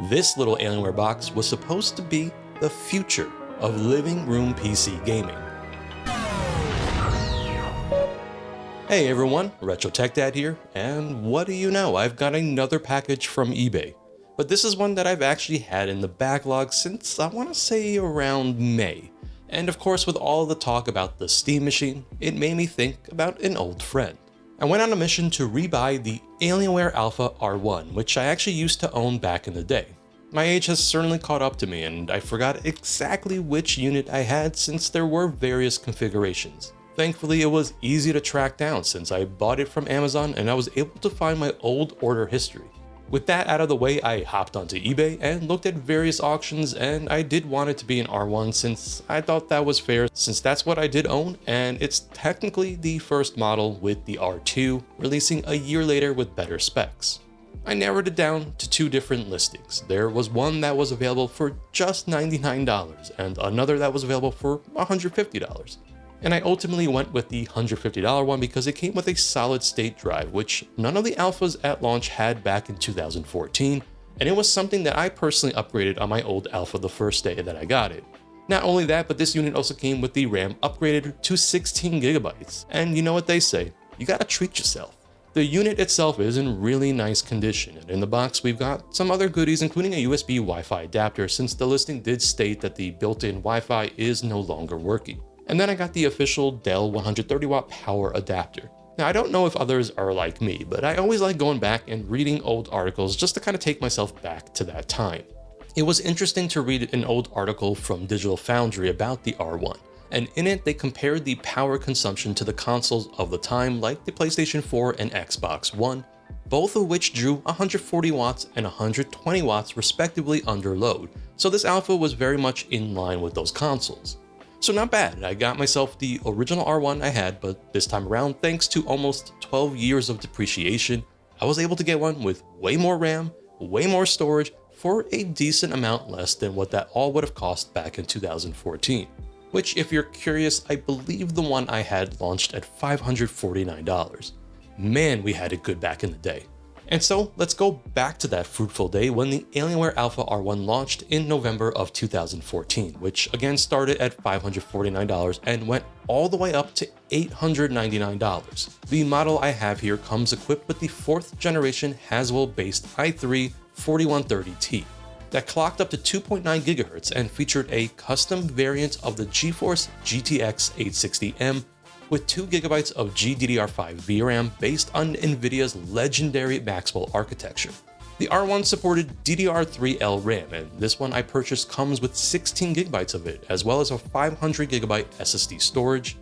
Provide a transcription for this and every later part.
This little Alienware box was supposed to be the future of living room PC gaming. Hey everyone, Retro Tech Dad here, and what do you know, I've got another package from eBay. But this is one that I've actually had in the backlog since I want to say around May. And of course, with all the talk about the Steam machine, it made me think about an old friend. I went on a mission to rebuy the Alienware Alpha R1, which I actually used to own back in the day. My age has certainly caught up to me, and I forgot exactly which unit I had since there were various configurations. Thankfully, it was easy to track down since I bought it from Amazon and I was able to find my old order history. With that out of the way, I hopped onto eBay and looked at various auctions, and I did want it to be an R1 since I thought that was fair, since that's what I did own, and it's technically the first model, with the R2 releasing a year later with better specs. I narrowed it down to two different listings. There was one that was available for just $99 and another that was available for $150. And I ultimately went with the $150 one because it came with a solid state drive, which none of the alphas at launch had back in 2014, and it was something that I personally upgraded on my old alpha the first day that I got it. Not only that, but this unit also came with the RAM upgraded to 16GB, and you know what they say, you gotta treat yourself. The unit itself is in really nice condition, and in the box we've got some other goodies, including a USB Wi-Fi adapter, since the listing did state that the built-in Wi-Fi is no longer working. And then I got the official Dell 130-watt power adapter. Now, I don't know if others are like me, but I always like going back and reading old articles just to kind of take myself back to that time. It was interesting to read an old article from Digital Foundry about the R1, and in it they compared the power consumption to the consoles of the time, like the PlayStation 4 and Xbox One, both of which drew 140 watts and 120 watts respectively under load, so this alpha was very much in line with those consoles. So not bad, I got myself the original R1 I had, but this time around, thanks to almost 12 years of depreciation, I was able to get one with way more RAM, way more storage, for a decent amount less than what that all would have cost back in 2014. Which, if you're curious, I believe the one I had launched at $549. Man, we had it good back in the day. And so, let's go back to that fruitful day when the Alienware Alpha R1 launched in November of 2014, which again started at $549 and went all the way up to $899. The model I have here comes equipped with the 4th generation Haswell-based i3 4130T that clocked up to 2.9 GHz and featured a custom variant of the GeForce GTX 860M with 2 GB of GDDR5 VRAM based on NVIDIA's legendary Maxwell architecture. The R1 supported DDR3L RAM, and this one I purchased comes with 16 GB of it, as well as a 500 GB SSD storage,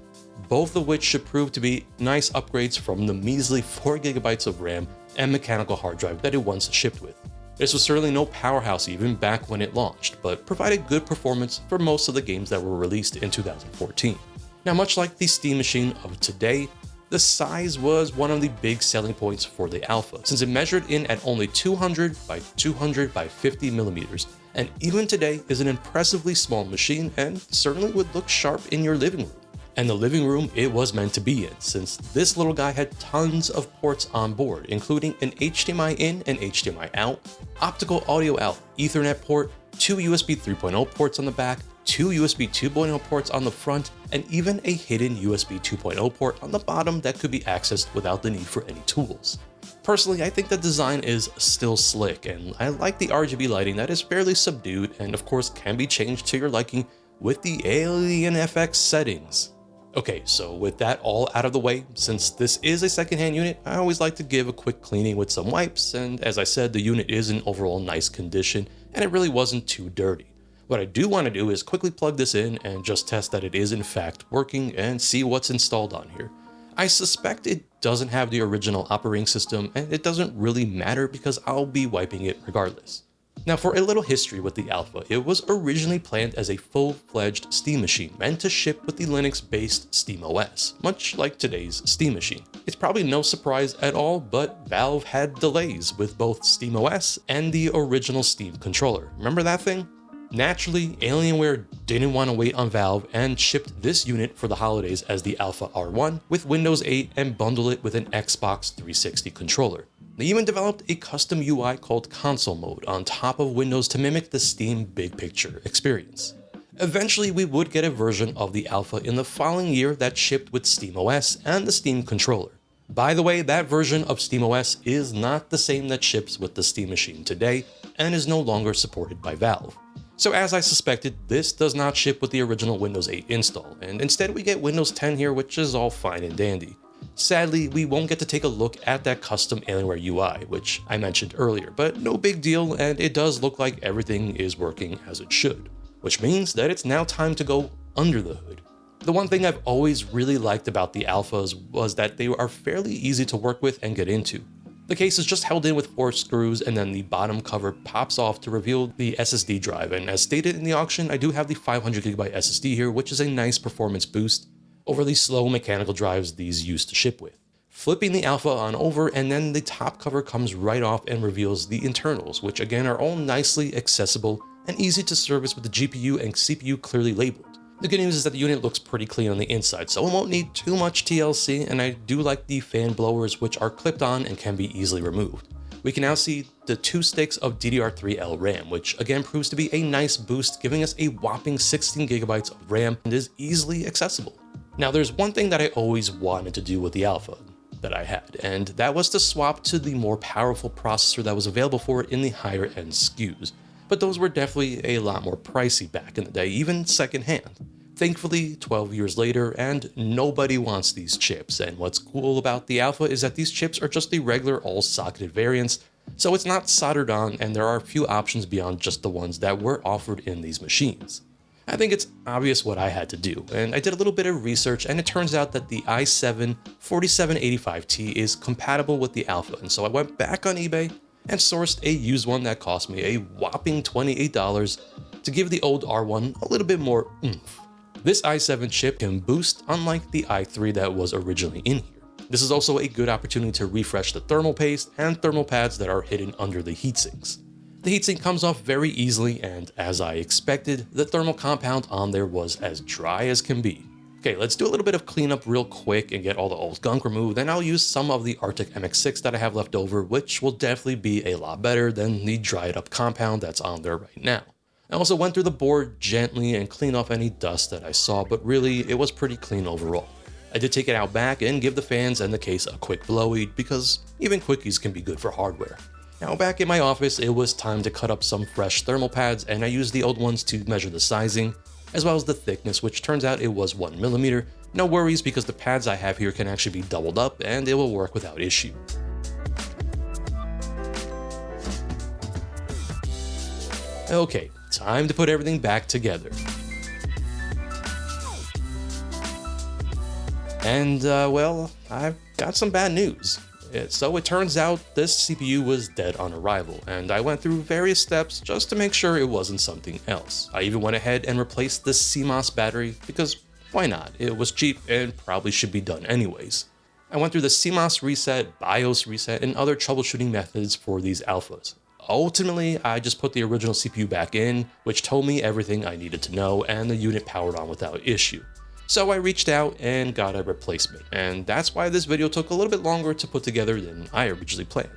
both of which should prove to be nice upgrades from the measly 4 GB of RAM and mechanical hard drive that it once shipped with. This was certainly no powerhouse even back when it launched, but provided good performance for most of the games that were released in 2014. Now, much like the Steam machine of today, the size was one of the big selling points for the Alpha, since it measured in at only 200 by 200 by 50 millimeters, and even today is an impressively small machine and certainly would look sharp in your living room. And the living room it was meant to be in, since this little guy had tons of ports on board, including an HDMI in and HDMI out, optical audio out, Ethernet port, 2 USB 3.0 ports on the back, 2 USB 2.0 ports on the front, and even a hidden USB 2.0 port on the bottom that could be accessed without the need for any tools. Personally, I think the design is still slick, and I like the RGB lighting that is fairly subdued and of course can be changed to your liking with the Alien FX settings. Okay, so with that all out of the way, since this is a secondhand unit, I always like to give a quick cleaning with some wipes, and as I said, the unit is in overall nice condition and it really wasn't too dirty. What I do want to do is quickly plug this in and just test that it is in fact working and see what's installed on here. I suspect it doesn't have the original operating system, and it doesn't really matter because I'll be wiping it regardless. Now, for a little history with the Alpha, it was originally planned as a full-fledged Steam machine meant to ship with the Linux-based SteamOS, much like today's Steam machine. It's probably no surprise at all, but Valve had delays with both SteamOS and the original Steam controller. Remember that thing? Naturally, Alienware didn't want to wait on Valve and shipped this unit for the holidays as the Alpha R1 with Windows 8 and bundled it with an Xbox 360 controller. They even developed a custom UI called Console Mode on top of Windows to mimic the Steam Big Picture experience. Eventually, we would get a version of the alpha in the following year that shipped with SteamOS and the Steam controller. By the way, that version of SteamOS is not the same that ships with the Steam machine today and is no longer supported by Valve. So as I suspected, this does not ship with the original Windows 8 install, and instead we get Windows 10 here, which is all fine and dandy. Sadly, we won't get to take a look at that custom Alienware UI, which I mentioned earlier, but no big deal, and it does look like everything is working as it should, which means that it's now time to go under the hood. The one thing I've always really liked about the alphas was that they are fairly easy to work with and get into. The case is just held in with 4 screws, and then the bottom cover pops off to reveal the SSD drive, and as stated in the auction, I do have the 500GB SSD here, which is a nice performance boost over the slow mechanical drives these used to ship with. Flipping the alpha on over, and then the top cover comes right off and reveals the internals, which again are all nicely accessible and easy to service with the GPU and CPU clearly labeled. The good news is that the unit looks pretty clean on the inside, so it won't need too much TLC, and I do like the fan blowers, which are clipped on and can be easily removed. We can now see the 2 sticks of DDR3L RAM, which again proves to be a nice boost, giving us a whopping 16GB of RAM and is easily accessible. Now there's one thing that I always wanted to do with the alpha that I had, and that was to swap to the more powerful processor that was available for it in the higher end SKUs. But those were definitely a lot more pricey back in the day, even secondhand. Thankfully, 12 years later, and nobody wants these chips, and what's cool about the alpha is that these chips are just the regular all-socketed variants, so it's not soldered on, and there are a few options beyond just the ones that were offered in these machines. I think it's obvious what I had to do, and I did a little bit of research, and it turns out that the i7-4785T is compatible with the alpha, and so I went back on eBay and sourced a used one that cost me a whopping $28 to give the old R1 a little bit more oomph. This i7 chip can boost unlike the i3 that was originally in here. This is also a good opportunity to refresh the thermal paste and thermal pads that are hidden under the heatsinks. The heatsink comes off very easily, and as I expected, the thermal compound on there was as dry as can be. Okay, let's do a little bit of cleanup real quick and get all the old gunk removed, then I'll use some of the Arctic MX6 that I have left over, which will definitely be a lot better than the dried up compound that's on there right now. I also went through the board gently and cleaned off any dust that I saw, but really it was pretty clean overall. I did take it out back and give the fans and the case a quick blowy, because even quickies can be good for hardware. Now back in my office, it was time to cut up some fresh thermal pads, and I used the old ones to measure the sizing, as well as the thickness, which turns out it was 1mm. No worries, because the pads I have here can actually be doubled up and it will work without issue. Okay, time to put everything back together. And well, I've got some bad news. So it turns out this CPU was dead on arrival, and I went through various steps just to make sure it wasn't something else. I even went ahead and replaced the CMOS battery, because why not? It was cheap and probably should be done anyways. I went through the CMOS reset, BIOS reset, and other troubleshooting methods for these alphas. Ultimately, I just put the original CPU back in, which told me everything I needed to know, and the unit powered on without issue. So I reached out and got a replacement, and that's why this video took a little bit longer to put together than I originally planned.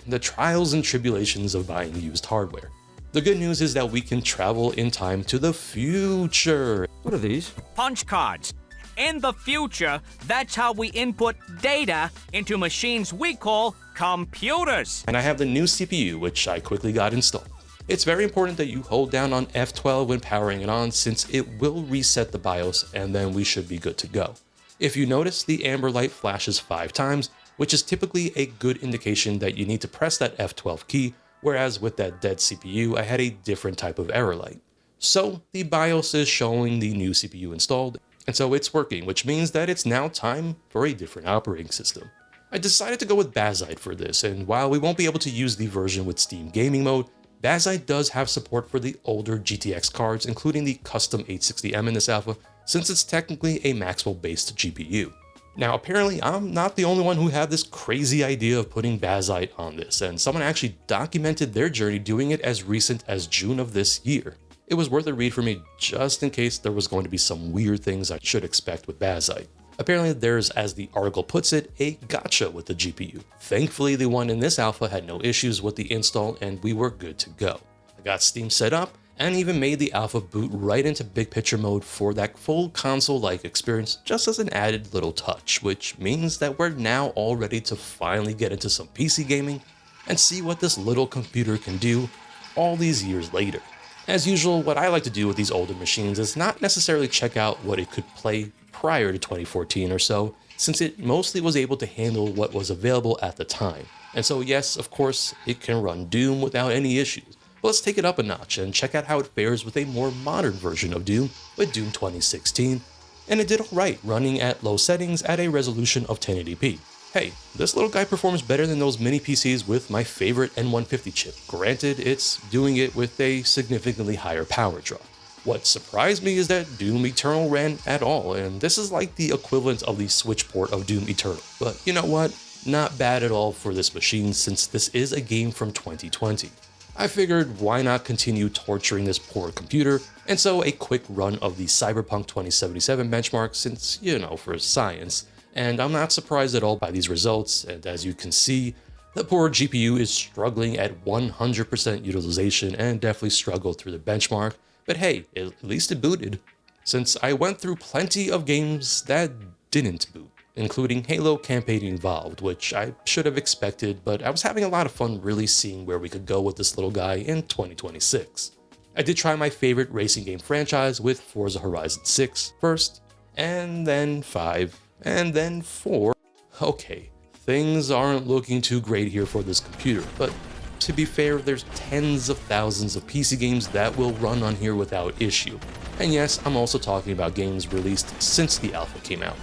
The trials and tribulations of buying used hardware. The good news is that we can travel in time to the future. What are these? Punch cards. In the future, that's how we input data into machines we call computers. And I have the new CPU, which I quickly got installed. It's very important that you hold down on F12 when powering it on, since it will reset the BIOS, and then we should be good to go. If you notice, the amber light flashes 5 times, which is typically a good indication that you need to press that F12 key, whereas with that dead CPU, I had a different type of error light. So the BIOS is showing the new CPU installed, and so it's working, which means that it's now time for a different operating system. I decided to go with Bazzite for this, and while we won't be able to use the version with Steam Gaming Mode, Bazzite does have support for the older GTX cards, including the custom 860M in this alpha, since it's technically a Maxwell-based GPU. Now, apparently, I'm not the only one who had this crazy idea of putting Bazzite on this, and someone actually documented their journey doing it as recent as June of this year. It was worth a read for me just in case there was going to be some weird things I should expect with Bazzite. Apparently there's, as the article puts it, a gotcha with the GPU. Thankfully the one in this alpha had no issues with the install and we were good to go. I got Steam set up and even made the alpha boot right into big picture mode for that full console-like experience just as an added little touch, which means that we're now all ready to finally get into some PC gaming and see what this little computer can do all these years later. As usual, what I like to do with these older machines is not necessarily check out what it could play prior to 2014 or so, since it mostly was able to handle what was available at the time. And so yes, of course, it can run Doom without any issues. But let's take it up a notch and check out how it fares with a more modern version of Doom, with Doom 2016. And it did alright, running at low settings at a resolution of 1080p. Hey, this little guy performs better than those mini PCs with my favorite N150 chip. Granted, it's doing it with a significantly higher power draw. What surprised me is that Doom Eternal ran at all, and this is like the equivalent of the Switch port of Doom Eternal. But you know what? Not bad at all for this machine since this is a game from 2020. I figured why not continue torturing this poor computer, and so a quick run of the Cyberpunk 2077 benchmark since, you know, for science. And I'm not surprised at all by these results, and as you can see, the poor GPU is struggling at 100% utilization and definitely struggled through the benchmark. But hey, at least it booted, since I went through plenty of games that didn't boot, including Halo Campaign Involved, which I should have expected, but I was having a lot of fun really seeing where we could go with this little guy in 2026. I did try my favorite racing game franchise with Forza Horizon 6 first, and then 5, and then 4. Okay, things aren't looking too great here for this computer, but to be fair, there's tens of thousands of PC games that will run on here without issue. And yes, I'm also talking about games released since the alpha came out.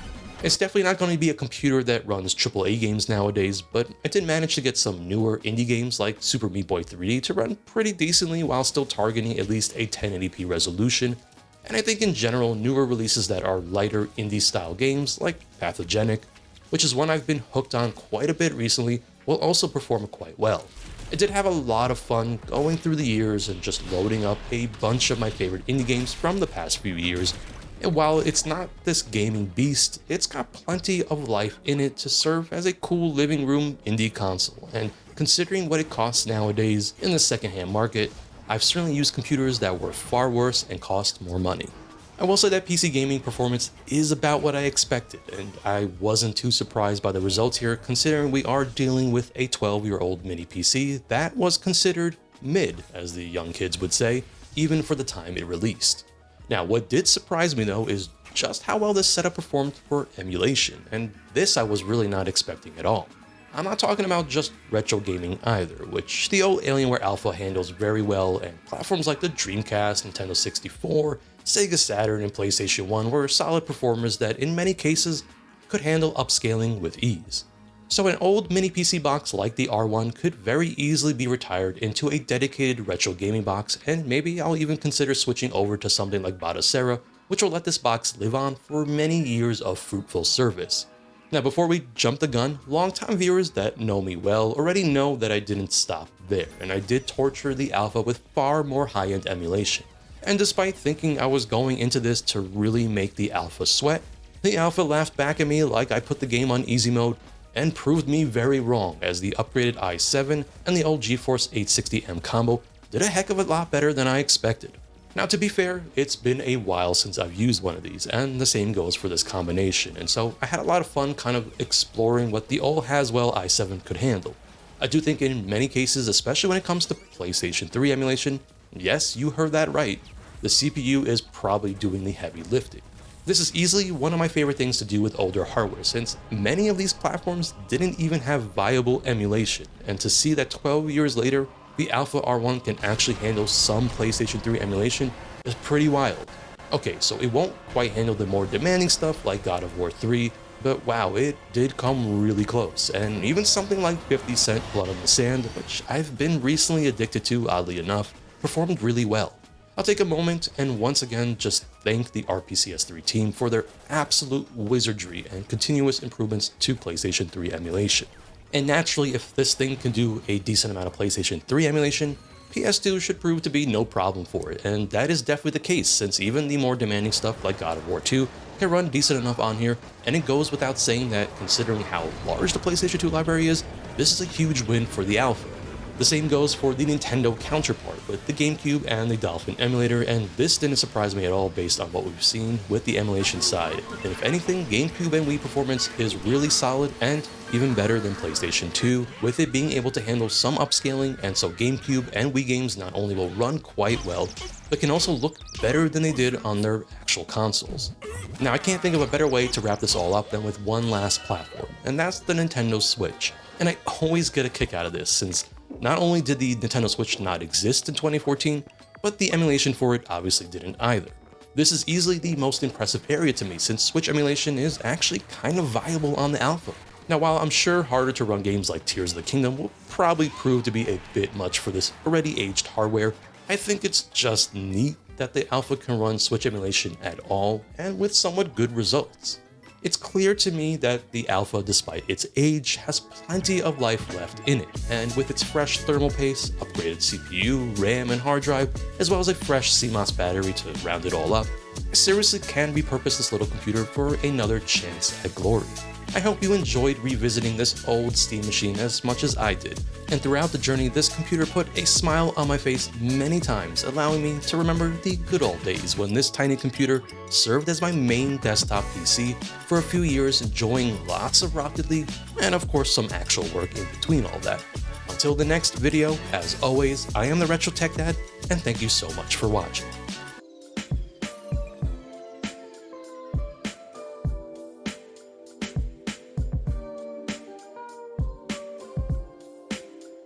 It's definitely not going to be a computer that runs AAA games nowadays, but I did manage to get some newer indie games like Super Meat Boy 3D to run pretty decently while still targeting at least a 1080p resolution. And I think in general, newer releases that are lighter indie style games like Pathogenic, which is one I've been hooked on quite a bit recently, will also perform quite well. I did have a lot of fun going through the years and just loading up a bunch of my favorite indie games from the past few years, and while it's not this gaming beast, it's got plenty of life in it to serve as a cool living room indie console, and considering what it costs nowadays in the secondhand market, I've certainly used computers that were far worse and cost more money. I will say that PC gaming performance is about what I expected, and I wasn't too surprised by the results here considering we are dealing with a 12-year-old mini PC that was considered mid, as the young kids would say, even for the time it released. Now, what did surprise me though is just how well this setup performed for emulation, and this I was really not expecting at all. I'm not talking about just retro gaming either, which the old Alienware Alpha handles very well, and platforms like the Dreamcast, Nintendo 64, Sega Saturn, and PlayStation 1 were solid performers that in many cases could handle upscaling with ease. So an old mini PC box like the R1 could very easily be retired into a dedicated retro gaming box, and maybe I'll even consider switching over to something like Bazzite, which will let this box live on for many years of fruitful service. Now before we jump the gun, longtime viewers that know me well already know that I didn't stop there, and I did torture the alpha with far more high-end emulation. And despite thinking I was going into this to really make the alpha sweat, the alpha laughed back at me like I put the game on easy mode and proved me very wrong, as the upgraded i7 and the old GeForce 860M combo did a heck of a lot better than I expected. Now to be fair, it's been a while since I've used one of these, and the same goes for this combination, and so I had a lot of fun kind of exploring what the old Haswell i7 could handle. I do think in many cases, especially when it comes to PlayStation 3 emulation, yes, you heard that right, the CPU is probably doing the heavy lifting. This is easily one of my favorite things to do with older hardware, since many of these platforms didn't even have viable emulation, and to see that 12 years later, the Alpha R1 can actually handle some PlayStation 3 emulation is pretty wild. Okay, so it won't quite handle the more demanding stuff like God of War 3, but wow, it did come really close, and even something like 50 Cent Blood on the Sand, which I've been recently addicted to oddly enough, performed really well. I'll take a moment and once again just thank the RPCS3 team for their absolute wizardry and continuous improvements to PlayStation 3 emulation. And naturally, if this thing can do a decent amount of PlayStation 3 emulation, PS2 should prove to be no problem for it, and that is definitely the case since even the more demanding stuff like God of War 2 can run decent enough on here, and it goes without saying that considering how large the PlayStation 2 library is, this is a huge win for the Alpha. The same goes for the Nintendo counterpart with the GameCube and the Dolphin emulator, and this didn't surprise me at all based on what we've seen with the emulation side. And if anything, GameCube and Wii performance is really solid and even better than PlayStation 2, with it being able to handle some upscaling, and so GameCube and Wii games not only will run quite well, but can also look better than they did on their actual consoles. Now I can't think of a better way to wrap this all up than with one last platform, and that's the Nintendo Switch. And I always get a kick out of this since not only did the Nintendo Switch not exist in 2014, but the emulation for it obviously didn't either. This is easily the most impressive area to me since Switch emulation is actually kind of viable on the Alpha. Now while I'm sure harder to run games like Tears of the Kingdom will probably prove to be a bit much for this already aged hardware, I think it's just neat that the Alpha can run Switch emulation at all and with somewhat good results. It's clear to me that the Alpha, despite its age, has plenty of life left in it, and with its fresh thermal paste, upgraded CPU, RAM, and hard drive, as well as a fresh CMOS battery to round it all up, I seriously can repurpose this little computer for another chance at glory. I hope you enjoyed revisiting this old Steam machine as much as I did, and throughout the journey this computer put a smile on my face many times, allowing me to remember the good old days when this tiny computer served as my main desktop PC for a few years, enjoying lots of Rocket League and of course some actual work in between all that. Until the next video, as always, I am the Retro Tech Dad, and thank you so much for watching.